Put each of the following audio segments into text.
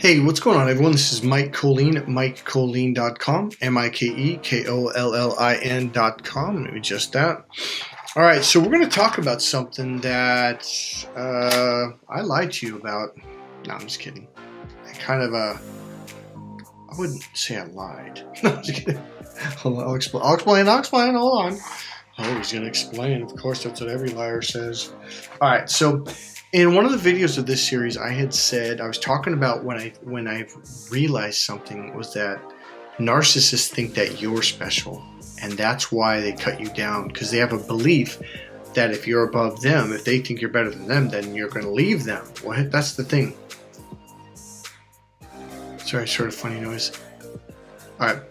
Hey, what's going on, everyone? This is Mike Colleen at MikeColleen.com, MikeKollin.com. Maybe just that. All right, so we're going to talk about something that I lied to you about. No, I'm just kidding. I wouldn't say I lied. No, I'm just kidding. Hold on, I'll explain. Hold on. Oh, he's going to explain. Of course, that's what every liar says. All right, so in one of the videos of this series, I had said, I was talking about when I realized something was that narcissists think that you're special, and that's why they cut you down, because they have a belief that if you're above them, if they think you're better than them, then you're going to leave them. Well, that's the thing. Sorry, sort of funny noise. All right.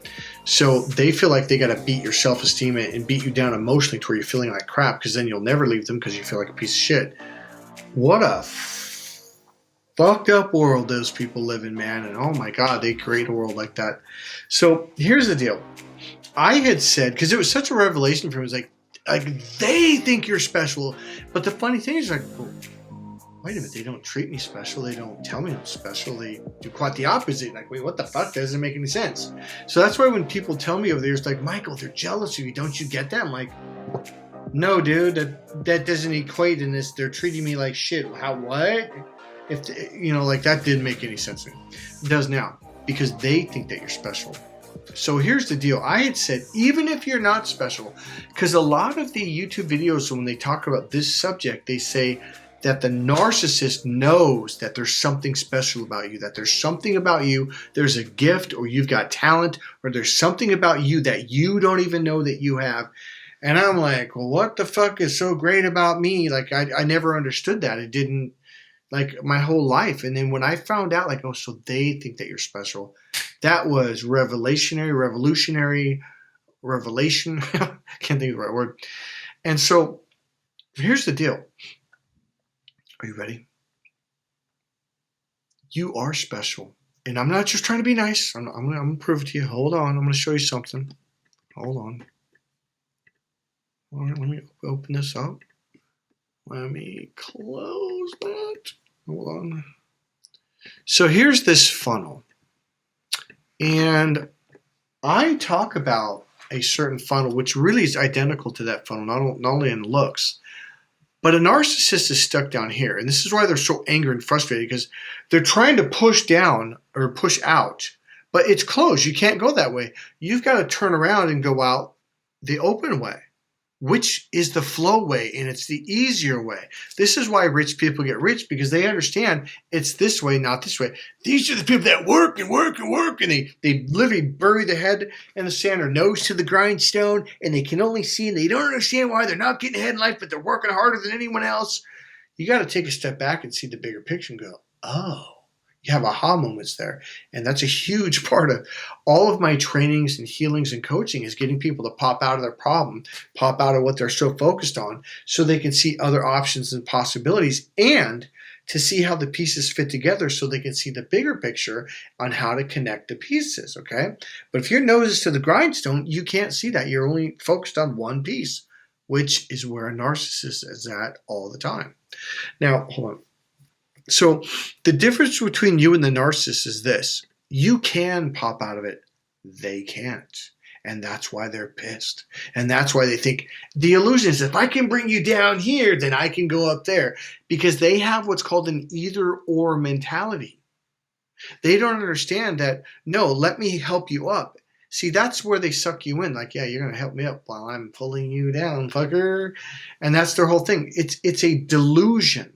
So they feel like they got to beat your self-esteem and beat you down emotionally to where you're feeling like crap, because then you'll never leave them because you feel like a piece of shit. What a fucked up world those people live in, man. And oh my God, they create a world like that. So here's the deal. I had said, because it was such a revelation for me, it was like they think you're special. But the funny thing is, like, well, wait a minute, they don't treat me special. They don't tell me I'm special. They do quite the opposite. Like, wait, what the fuck? That doesn't make any sense. So that's why when people tell me over there, it's like, Michael, they're jealous of you. Don't you get that? I'm like, no, dude, that doesn't equate in this. They're treating me like shit. How, what? Like that didn't make any sense to me. It does now, because they think that you're special. So here's the deal. I had said, even if you're not special, because a lot of the YouTube videos, when they talk about this subject, they say that the narcissist knows that there's something special about you, that there's something about you, there's a gift, or you've got talent, or there's something about you that you don't even know that you have. And I'm like, well, what the fuck is so great about me? Like, I never understood that. It didn't, like, my whole life. And then when I found out, like, oh, so they think that you're special, that was revelation. Can't think of the right word. And so here's the deal. Are you ready? You are special. And I'm not just trying to be nice. I'm going to prove it to you. Hold on. I'm going to show you something. Hold on. All right, let me open this up. Let me close that. Hold on. So here's this funnel. And I talk about a certain funnel, which really is identical to that funnel, not only in looks. But a narcissist is stuck down here. And this is why they're so angry and frustrated, because they're trying to push down or push out. But it's closed. You can't go that way. You've got to turn around and go out the open way, which is the flow way, and it's the easier way. This is why rich people get rich, because they understand it's this way, not this way. These are the people that work, and they literally bury their head in the sand or nose to the grindstone, and they can only see, and they don't understand why they're not getting ahead in life, but they're working harder than anyone else. You got to take a step back and see the bigger picture and go, oh. You have aha moments there. And that's a huge part of all of my trainings and healings and coaching, is getting people to pop out of their problem, pop out of what they're so focused on, so they can see other options and possibilities, and to see how the pieces fit together so they can see the bigger picture on how to connect the pieces, okay? But if your nose is to the grindstone, you can't see that. You're only focused on one piece, which is where a narcissist is at all the time. Now, hold on. So the difference between you and the narcissist is this. You can pop out of it. They can't. And that's why they're pissed. And that's why they think the illusion is, if I can bring you down here, then I can go up there. Because they have what's called an either-or mentality. They don't understand that, no, let me help you up. See, that's where they suck you in. Like, yeah, you're going to help me up while I'm pulling you down, fucker. And that's their whole thing. It's a delusion.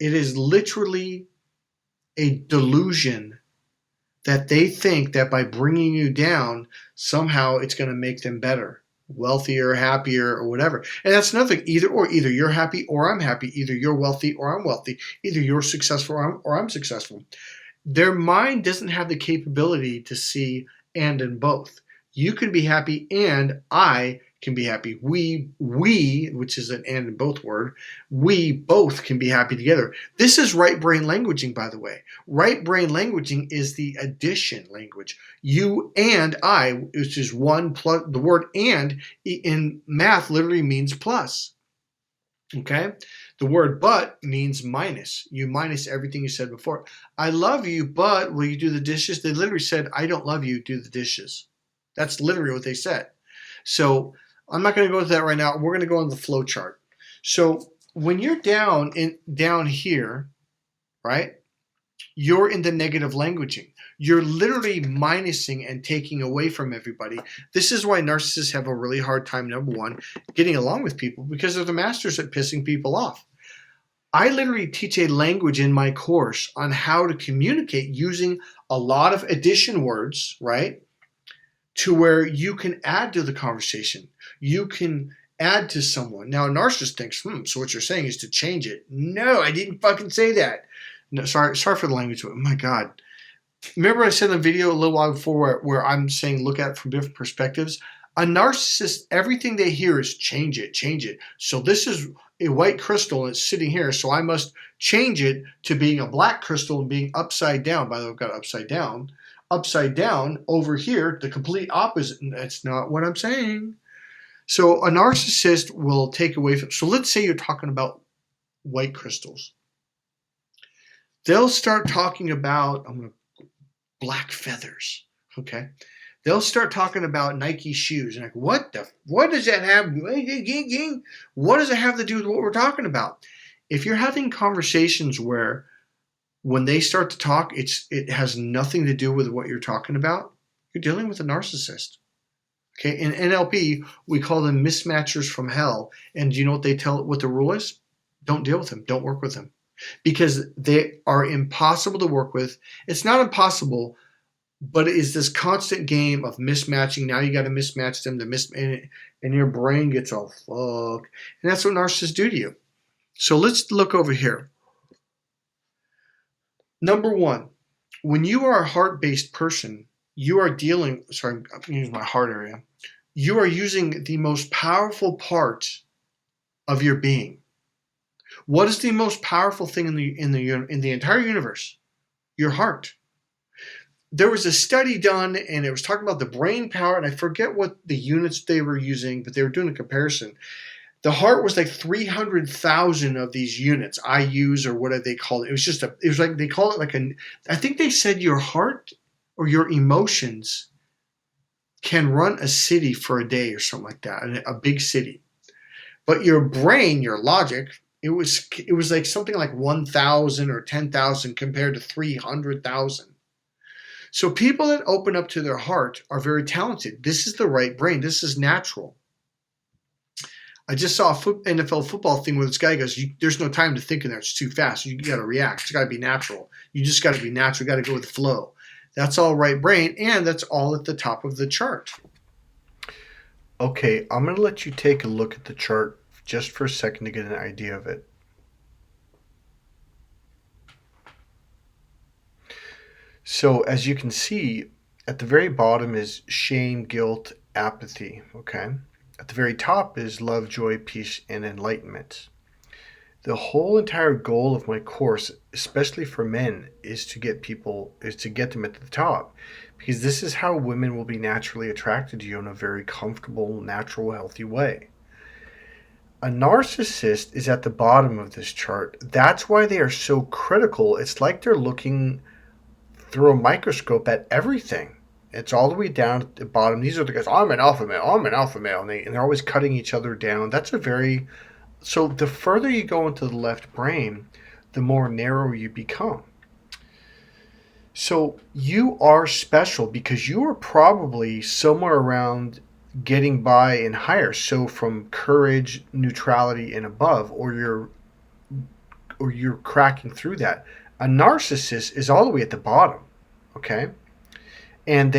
It is literally a delusion that they think that by bringing you down, somehow it's going to make them better, wealthier, happier, or whatever. And that's nothing. Either you're happy or I'm happy. Either you're wealthy or I'm wealthy. Either you're successful or I'm successful. Their mind doesn't have the capability to see and in both. You can be happy and I can be happy. We, which is an and in both word, we both can be happy together. This is right brain languaging, by the way. Right brain languaging is the addition language. You and I, which is one plus, the word and in math literally means plus. Okay? The word but means minus. You minus everything you said before. I love you, but will you do the dishes? They literally said, I don't love you, do the dishes. That's literally what they said. So I'm not going to go into that right now. We're going to go on the flow chart. So when you're down here, right, you're in the negative languaging. You're literally minusing and taking away from everybody. This is why narcissists have a really hard time, number one, getting along with people, because they're the masters at pissing people off. I literally teach a language in my course on how to communicate using a lot of addition words, right, to where you can add to the conversation. You can add to someone. Now, a narcissist thinks, so what you're saying is to change it. No, I didn't fucking say that. No, sorry for the language. Oh my God. Remember I said in the video a little while before where I'm saying look at it from different perspectives? A narcissist, everything they hear is change it, change it. So this is a white crystal and it's sitting here, so I must change it to being a black crystal and being upside down. By the way, I've got upside down. Upside down over here, the complete opposite. That's not what I'm saying. So a narcissist will take away from, so let's say you're talking about white crystals. They'll start talking about, black feathers, okay? They'll start talking about Nike shoes. And like, what does that have? What does it have to do with what we're talking about? If you're having conversations where when they start to talk, it has nothing to do with what you're talking about, you're dealing with a narcissist. Okay, in NLP, we call them mismatchers from hell. And do you know what what the rule is? Don't deal with them. Don't work with them. Because they are impossible to work with. It's not impossible, but it is this constant game of mismatching. Now you got to mismatch them, and your brain gets all fucked. And that's what narcissists do to you. So let's look over here. Number one, when you are a heart-based person, you are dealing, sorry, I'm going to use my heart area. You are using the most powerful part of your being. What is the most powerful thing in the entire universe? Your heart. There was a study done, and it was talking about the brain power, and I forget what the units they were using, but they were doing a comparison. The heart was like 300,000 of these units, IUs or whatever they call it. It was like they call it like I think they said your heart or your emotions can run a city for a day or something like that, a big city. But your brain, your logic, it was like something like 1,000 or 10,000 compared to 300,000. So people that open up to their heart are very talented. This is the right brain. This is natural. I just saw a NFL football thing where this guy goes, there's no time to think in there. It's too fast. You got to react. It's got to be natural. You just got to be natural. You got to go with the flow. That's all right brain, and that's all at the top of the chart. Okay, I'm going to let you take a look at the chart just for a second to get an idea of it. So as you can see, at the very bottom is shame, guilt, apathy, okay? At the very top is love, joy, peace, and enlightenment. The whole entire goal of my course, especially for men, is to get them at the top, because this is how women will be naturally attracted to you in a very comfortable, natural, healthy way. A narcissist is at the bottom of this chart. That's why they are so critical. It's like they're looking through a microscope at everything. It's all the way down at the bottom. These are the guys, I'm an alpha male, and they're always cutting each other down. So the further you go into the left brain, the more narrow you become. So you are special because you are probably somewhere around getting by and higher. So from courage, neutrality, and above, or you're cracking through that. A narcissist is all the way at the bottom, okay? And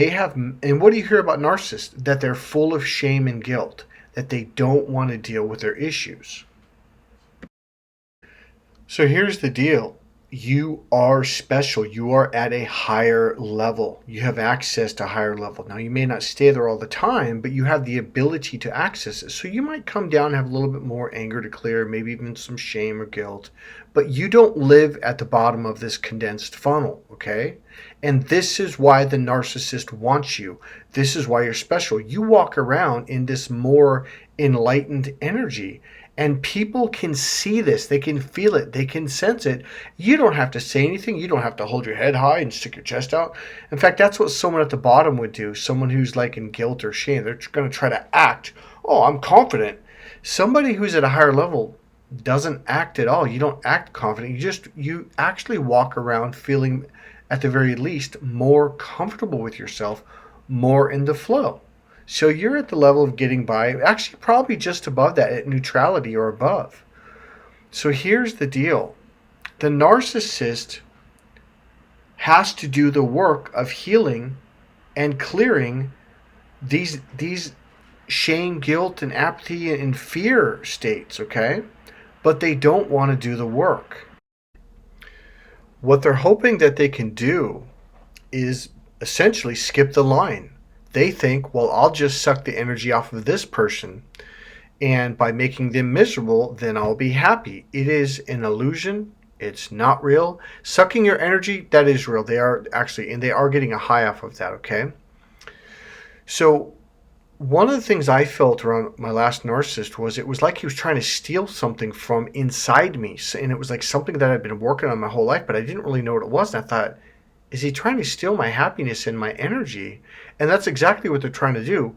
what do you hear about narcissists? That they're full of shame and guilt, that they don't want to deal with their issues. So here's the deal. You are special. You are at a higher level. You have access to a higher level. Now, you may not stay there all the time, but you have the ability to access it. So you might come down and have a little bit more anger to clear, maybe even some shame or guilt. But you don't live at the bottom of this condensed funnel, okay? And this is why the narcissist wants you. This is why you're special. You walk around in this more enlightened energy. And people can see this. They can feel it. They can sense it. You don't have to say anything. You don't have to hold your head high and stick your chest out. In fact, that's what someone at the bottom would do. Someone who's like in guilt or shame. They're going to try to act. Oh, I'm confident. Somebody who's at a higher level doesn't act at all. You don't act confident. You actually walk around feeling, at the very least, more comfortable with yourself, more in the flow. So you're at the level of getting by, actually probably just above that, at neutrality or above. So here's the deal. The narcissist has to do the work of healing and clearing these shame, guilt, and apathy and fear states, okay? But they don't want to do the work. What they're hoping that they can do is essentially skip the line. They think, well, I'll just suck the energy off of this person, and by making them miserable, then I'll be happy. It is an illusion. It's not real. Sucking your energy, that is real. They are actually, and they are getting a high off of that, okay? So one of the things I felt around my last narcissist was it was like he was trying to steal something from inside me. And it was like something that I'd been working on my whole life, but I didn't really know what it was. And I thought, is he trying to steal my happiness and my energy? And that's exactly what they're trying to do.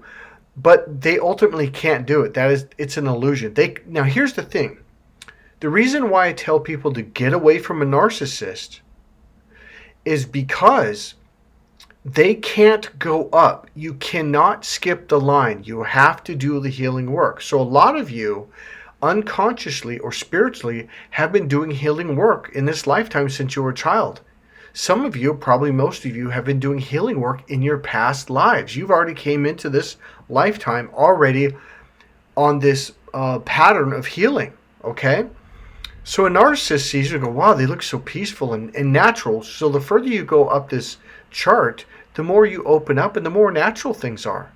But they ultimately can't do it. It's an illusion. Now, here's the thing. The reason why I tell people to get away from a narcissist is because they can't go up. You cannot skip the line. You have to do the healing work. So a lot of you, unconsciously or spiritually, have been doing healing work in this lifetime since you were a child. Some of you, probably most of you, have been doing healing work in your past lives. You've already came into this lifetime already on this pattern of healing, okay? So a narcissist sees you and go, wow, they look so peaceful and natural. So the further you go up this chart, the more you open up and the more natural things are.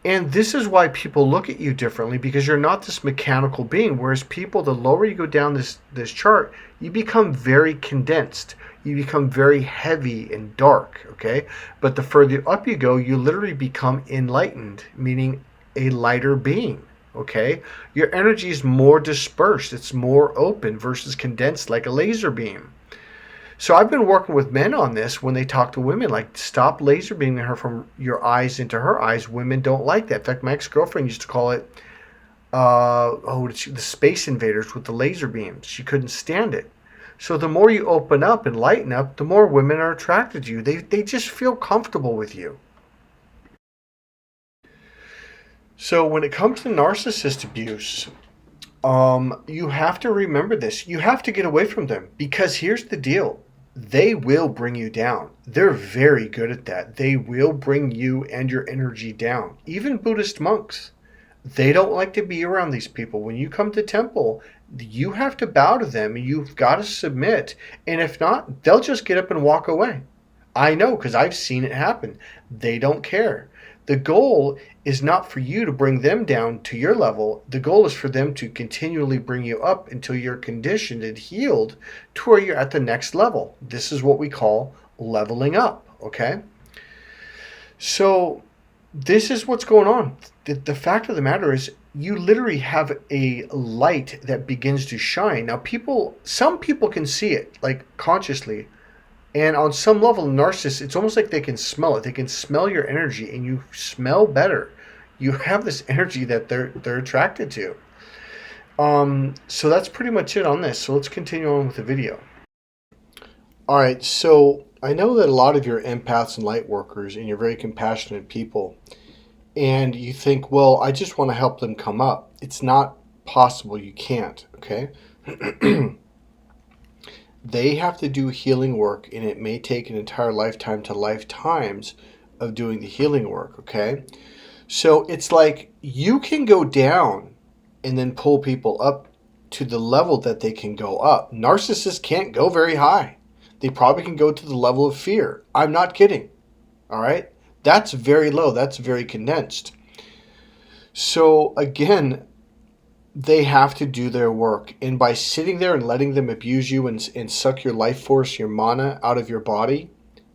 And this is why people look at you differently, because you're not this mechanical being. Whereas people, the lower you go down this chart, you become very condensed. You become very heavy and dark, okay? But the further up you go, you literally become enlightened, meaning a lighter being, okay? Your energy is more dispersed. It's more open versus condensed like a laser beam. So I've been working with men on this when they talk to women, like, stop laser beaming her from your eyes into her eyes. Women don't like that. In fact, my ex-girlfriend used to call it the space invaders with the laser beams. She couldn't stand it. So the more you open up and lighten up, the more women are attracted to you. They just feel comfortable with you. So when it comes to narcissist abuse, you have to remember this. You have to get away from them, because here's the deal. They will bring you down. They're very good at that. They will bring you and your energy down. Even Buddhist monks, they don't like to be around these people. When you come to temple, you have to bow to them. You've got to submit. And if not, they'll just get up and walk away. I know, because I've seen it happen. They don't care. The goal is not for you to bring them down to your level. The goal is for them to continually bring you up until you're conditioned and healed to where you're at the next level. This is what we call leveling up, okay? So this is what's going on. The fact of the matter is, you literally have a light that begins to shine. Now, some people can see it, like consciously. And on some level, narcissists, it's almost like they can smell it. They can smell your energy, and you smell better. You have this energy that they're attracted to. So that's pretty much it on this. So let's continue on with the video. All right, so I know that a lot of you are empaths and light workers, and you're very compassionate people. And you think, well, I just want to help them come up. It's not possible. You can't, okay? They have to do healing work, and it may take an entire lifetime to lifetimes of doing the healing work, okay? So it's like you can go down and then pull people up to the level that they can go up. Narcissists can't go very high. They probably can go to the level of fear. I'm not kidding, all right? That's very low. That's very condensed. So again, they have to do their work. And by sitting there and letting them abuse you and suck your life force, your mana out of your body,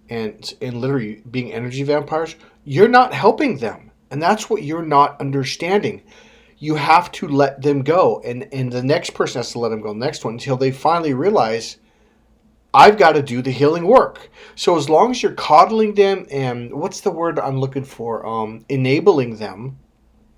and literally being energy vampires, you're not helping them. And that's what you're not understanding. you have to let them go. And the next person has to let them go, the next one, until they finally realize, I've got to do the healing work. So as long as you're coddling them and what's the word I'm looking for? Enabling them,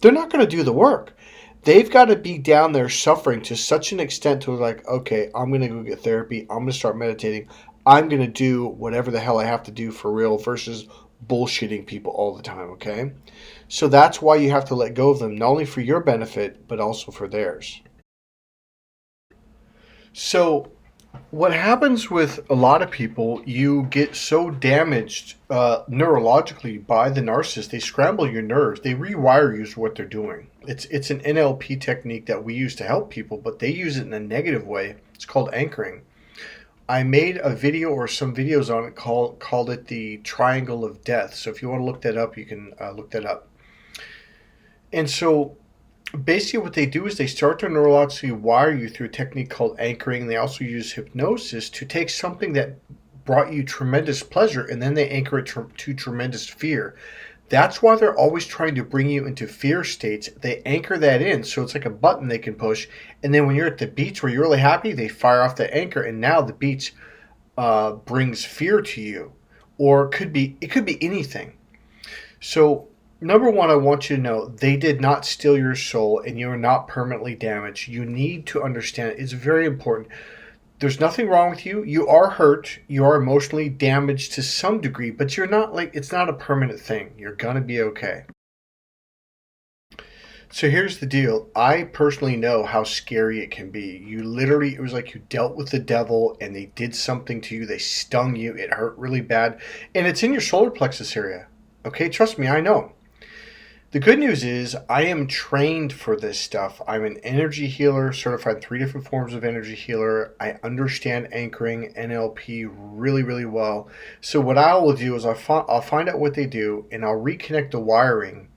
they're not going to do the work. They've got to be down there suffering to such an extent to like, okay, I'm going to go get therapy. I'm going to start meditating. I'm going to do whatever the hell I have to do for real versus bullshitting people all the time, okay? So that's why you have to let go of them, not only for your benefit, but also for theirs. So what happens with a lot of people, you get so damaged neurologically by the narcissist, they scramble your nerves. They rewire you to what they're doing. It's an NLP technique that we use to help people, but they use it in a negative way. It's called anchoring. I made a video or some videos on it called it the Triangle of Death. So if you want to look that up, you can look that up. And so basically what they do is they start to neurologically wire you through a technique called anchoring. They also use hypnosis to take something that brought you tremendous pleasure and then they anchor it to tremendous fear. That's why they're always trying to bring you into fear states. They anchor that in, so it's like a button they can push. And then when you're at the beach where you're really happy, they fire off the anchor, and now the beach brings fear to you. Or it could be anything. So number one, I want you to know they did not steal your soul, and you are not permanently damaged. You need to understand it's very important. There's nothing wrong with you. You are hurt. You are emotionally damaged to some degree, but you're not like, it's not a permanent thing. You're going to be okay. So here's the deal. I personally know how scary it can be. You literally, it was like you dealt with the devil and they did something to you. They stung you. It hurt really bad. And it's in your solar plexus area. Okay, trust me, I know. The good news is I am trained for this stuff. I'm an energy healer, certified in 3 different forms of energy healer. I understand anchoring, NLP really, really well. So what I will do is I'll find out what they do and I'll reconnect the wiring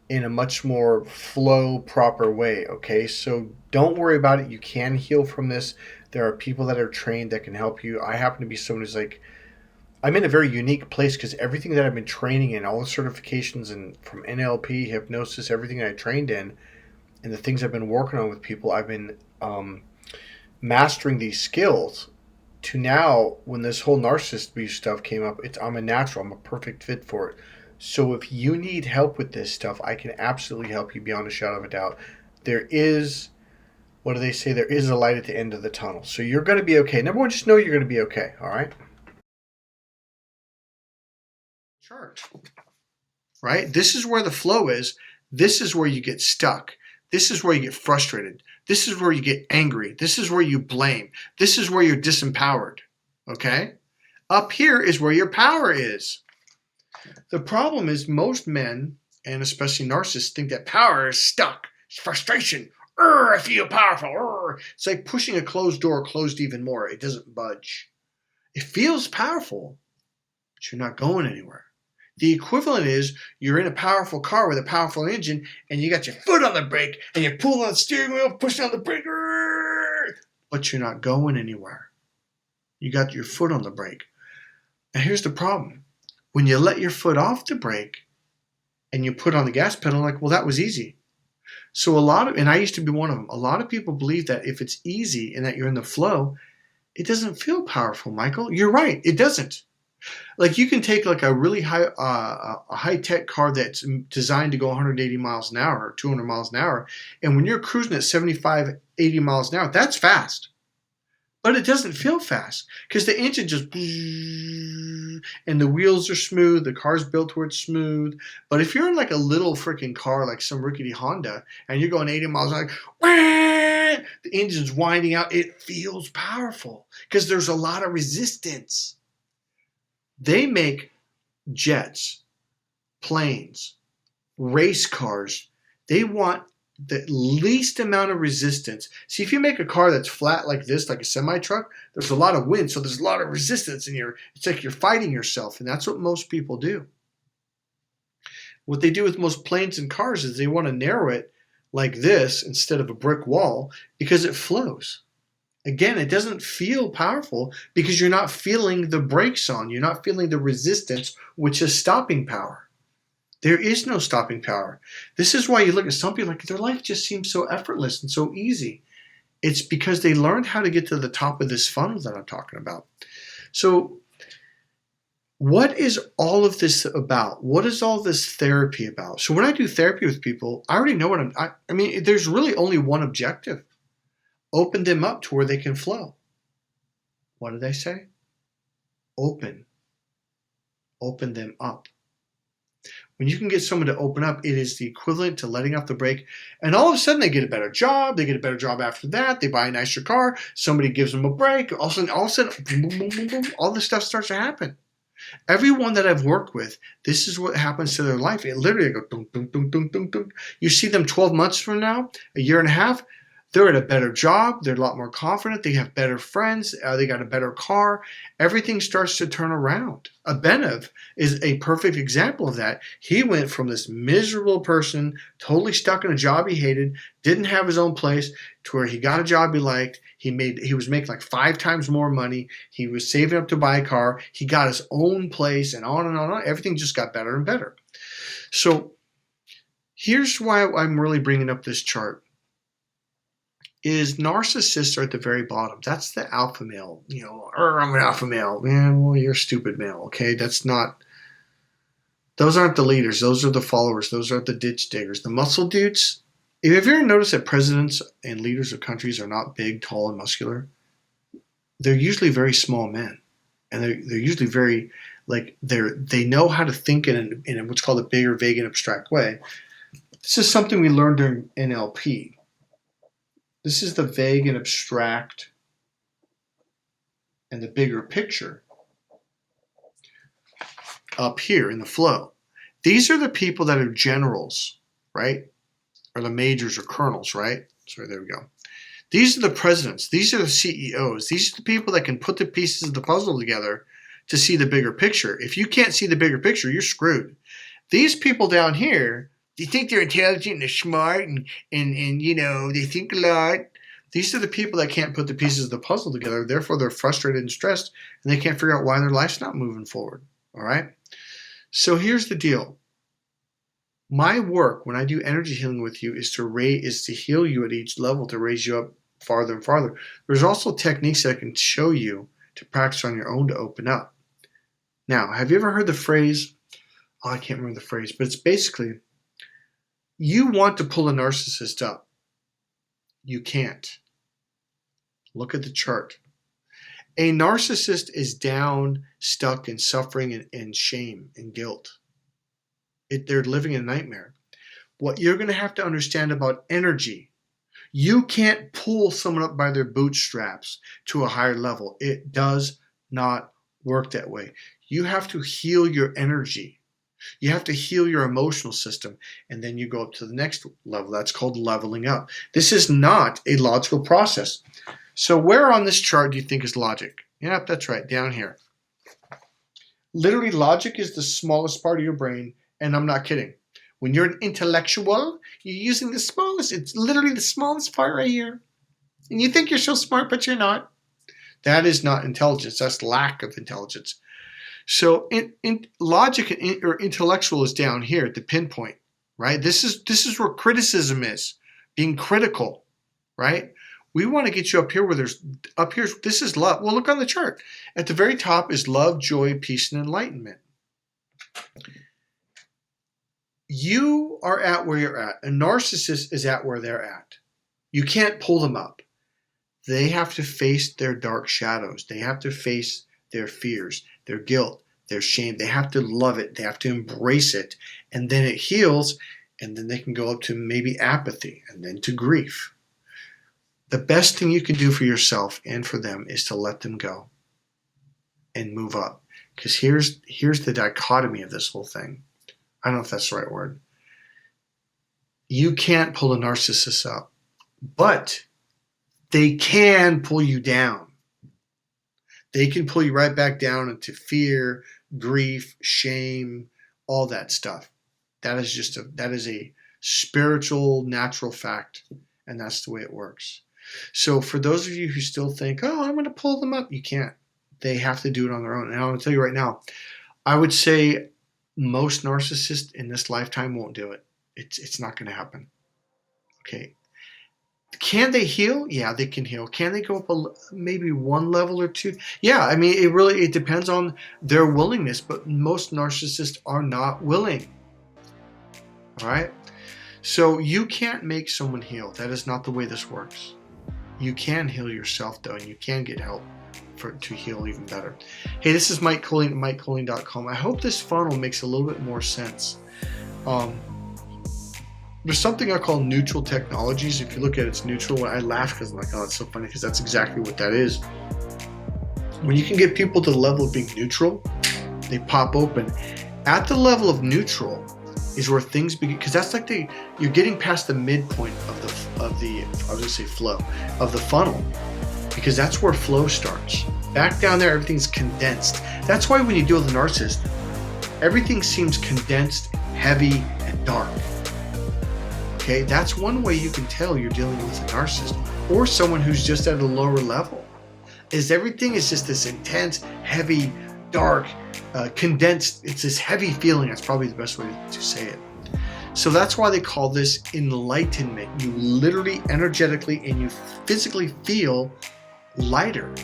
in a much more flow, proper way, okay? So don't worry about it. You can heal from this. There are people that are trained that can help you. I happen to be someone who's like, I'm in a very unique place because everything that I've been training in, all the certifications and from NLP, hypnosis, everything I trained in, and the things I've been working on with people, I've been mastering these skills to now, when this whole narcissist abuse stuff came up, I'm a natural. I'm a perfect fit for it. So if you need help with this stuff, I can absolutely help you beyond a shadow of a doubt. There is, what do they say? There is a light at the end of the tunnel. So you're going to be okay. Number one, just know you're going to be okay, all right? Chart, right? This is where the flow is. This is where you get stuck. This is where you get frustrated. This is where you get angry. This is where you blame. This is where you're disempowered, okay? Up here is where your power is. The problem is most men, and especially narcissists, think that power is stuck. It's frustration. I feel powerful. It's like pushing a closed door closed even more. It doesn't budge. It feels powerful, but you're not going anywhere. The equivalent is you're in a powerful car with a powerful engine and you got your foot on the brake and you're pulling on the steering wheel, pushing on the brake, but you're not going anywhere. You got your foot on the brake. Now here's the problem. When you let your foot off the brake and you put on the gas pedal, like, well, that was easy. So and I used to be one of them, a lot of people believe that if it's easy and that you're in the flow, it doesn't feel powerful, Michael. You're right. It doesn't. Like you can take like a really high-tech car that's designed to go 180 miles an hour or 200 miles an hour. And when you're cruising at 75, 80 miles an hour, that's fast. But it doesn't feel fast because the engine just, and the wheels are smooth. The car's built where it's smooth. But if you're in like a little freaking car, like some rickety Honda, and you're going 80 miles an hour, the engine's winding out, it feels powerful because there's a lot of resistance. They make jets, planes, race cars. They want the least amount of resistance. See, if you make a car that's flat like this, like a semi-truck, there's a lot of wind, so there's a lot of resistance, and it's like you're fighting yourself, and that's what most people do. What they do with most planes and cars is they want to narrow it like this instead of a brick wall because it flows. Again, it doesn't feel powerful because you're not feeling the brakes on. You're not feeling the resistance, which is stopping power. There is no stopping power. This is why you look at some people like their life just seems so effortless and so easy. It's because they learned how to get to the top of this funnel that I'm talking about. So what is all of this about? What is all this therapy about? So when I do therapy with people, I already know what I mean, there's really only one objective. Open them up to where they can flow. What did I say? Open them up. When you can get someone to open up, it is the equivalent to letting off the brake. And all of a sudden, they get a better job. They get a better job after that. They buy a nicer car. Somebody gives them a break. All of a sudden, boom, boom, boom, boom, all this stuff starts to happen. Everyone that I've worked with, this is what happens to their life. It literally goes, dunk, dunk, dunk, dunk, dunk, dunk. You see them 12 months from now, a year and a half, they're at a better job. They're a lot more confident. They have better friends. They got a better car. Everything starts to turn around. Abenev is a perfect example of that. He went from this miserable person, totally stuck in a job he hated, didn't have his own place, to where he got a job he liked. He was making like 5 times more money. He was saving up to buy a car. He got his own place, and on and on and on. Everything just got better and better. So here's why I'm really bringing up this chart. Is narcissists are at the very bottom. That's the alpha male. I'm an alpha male. Man, well, you're a stupid male, okay? Those aren't the leaders. Those are the followers. Those are the ditch diggers. The muscle dudes. Have you ever noticed that presidents and leaders of countries are not big, tall, and muscular? They're usually very small men. And they're usually very, they know how to think in what's called a bigger, vague, and abstract way. This is something we learned during NLP. This is the vague and abstract and the bigger picture up here in the flow. These are the people that are generals, right? Or the majors or colonels, right? Sorry, there we go. These are the presidents. These are the CEOs. These are the people that can put the pieces of the puzzle together to see the bigger picture. If you can't see the bigger picture, you're screwed. These people down here, they think they're intelligent and they're smart and they think a lot. These are the people that can't put the pieces of the puzzle together. Therefore, they're frustrated and stressed, and they can't figure out why their life's not moving forward. All right? So here's the deal. My work, when I do energy healing with you, is to heal you at each level, to raise you up farther and farther. There's also techniques that I can show you to practice on your own to open up. Now, have you ever heard the phrase, I can't remember the phrase, but it's basically, you want to pull a narcissist up. You can't. Look at the chart. A narcissist is down, stuck in suffering and shame and guilt. They're living in a nightmare. What you're going to have to understand about energy, you can't pull someone up by their bootstraps to a higher level. It does not work that way. You have to heal your energy. You have to heal your emotional system, and then you go up to the next level. That's called leveling up. This is not a logical process. So where on this chart do you think is logic? Yep, that's right, down here. Literally, logic is the smallest part of your brain, and I'm not kidding. When you're an intellectual, you're using it's literally the smallest part right here. And you think you're so smart, but you're not. That is not intelligence. That's lack of intelligence. So in logic or intellectual is down here at the pinpoint, right? This is where criticism is, being critical, right? We want to get you up here where this is love. Well, look on the chart. At the very top is love, joy, peace, and enlightenment. You are at where you're at. A narcissist is at where they're at. You can't pull them up. They have to face their dark shadows. They have to face their fears, their guilt, their shame. They have to love it. They have to embrace it. And then it heals, and then they can go up to maybe apathy and then to grief. The best thing you can do for yourself and for them is to let them go and move up. Because here's the dichotomy of this whole thing. I don't know if that's the right word. You can't pull a narcissist up, but they can pull you down. They can pull you right back down into fear, grief, shame, all that stuff. That is a spiritual, natural fact, and that's the way it works. So for those of you who still think, I'm going to pull them up, you can't. They have to do it on their own. And I'm going to tell you right now, I would say Most narcissists in this lifetime won't do it. It's not going to happen. Okay. Can they heal? Yeah, they can heal. Can they go up maybe one level or two? Yeah, I mean, it depends on their willingness, but most narcissists are not willing. All right? So you can't make someone heal. That is not the way this works. You can heal yourself, though, and you can get help to heal even better. Hey, this is Mike Colling at MikeColling.com. I hope this funnel makes a little bit more sense. There's something I call neutral technologies. If you look at it's neutral, I laugh because I'm like, oh, it's so funny because that's exactly what that is. When you can get people to the level of being neutral, they pop open. At the level of neutral is where things begin, because that's like you're getting past the midpoint of the I was gonna say flow of the funnel, because that's where flow starts. Back down there, everything's condensed. That's why when you deal with a narcissist, everything seems condensed, heavy, and dark. Okay, that's one way you can tell you're dealing with a narcissist or someone who's just at a lower level. Is everything is just this intense, heavy, dark, condensed. It's this heavy feeling. That's probably the best way to say it. So that's why they call this enlightenment. You literally, energetically, and you physically feel lighter.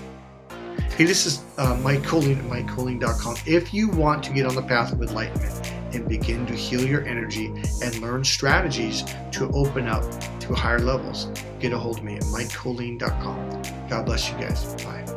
Hey, this is Mike Colling at MikeColling.com. If you want to get on the path of enlightenment and begin to heal your energy and learn strategies to open up to higher levels, get a hold of me at MikeColling.com. God bless you guys. Bye.